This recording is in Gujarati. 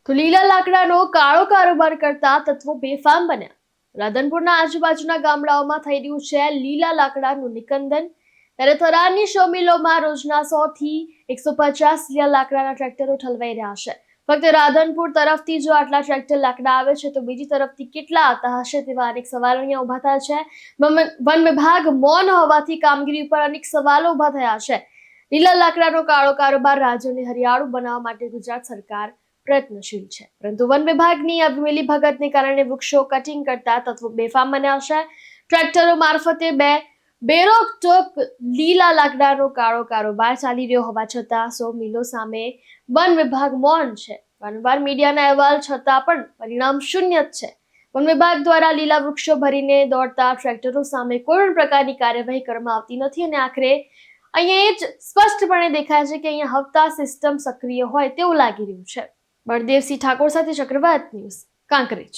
તો લીલા લાકડાનો કાળો કારોબાર કરતા તત્વો બેફામ બન્યા. રાધનપુરના આજુબાજુના ગામડાઓમાં થઈ રહ્યું છે લીલા લાકડાનું નિકંદન. ત્યારે થરાદની શો મિલોમાં રોજના 100 થી 150 લીલા લાકડાના ટ્રેક્ટરો ઠલવાઈ રહ્યા છે. ફક્ત રાધનપુર તરફથી જો આટલા ટ્રેક્ટર લાકડા આવે છે તો બીજી તરફથી કેટલા આવતા હશે તેવા અનેક સવાલો અહીંયા ઉભા થયા છે. વન વિભાગ મૌન હોવાથી કામગીરી ઉપર અનેક સવાલો ઉભા થયા છે. લીલા લાકડાનો કાળો કારોબાર રાજ્યને હરિયાળું બનાવવા માટે ગુજરાત સરકાર પ્રયત્નશીલ છે, પરંતુ વન વિભાગની આ મિલીભગતને કારણે વૃક્ષો કટિંગ કરતા તત્વો બેફામ બન્યા છે. ટ્રેક્ટરો મારફતે બેરોકટોક લીલા લાકડાનો કાળો કારોબાર ચાલી રહ્યો હોવા છતાં 100 મિલો સામે વન વિભાગ મૌન છે. વારંવાર મીડિયાના અહેવાલ છતાં પણ પરિણામ શૂન્ય જ છે. વન વિભાગ દ્વારા લીલા વૃક્ષો ભરીને દોડતા ટ્રેક્ટરો સામે કોઈ પણ પ્રકારની કાર્યવાહી કરવામાં આવતી નથી અને આખરે અહીંયા એ જ સ્પષ્ટપણે દેખાય છે કે અહીંયા હપ્તા સિસ્ટમ સક્રિય હોય તેવું લાગી રહ્યું છે. બળદેવસિંહ ઠાકોર સાથે ચક્રવાત ન્યૂઝ, કાંકરેજ.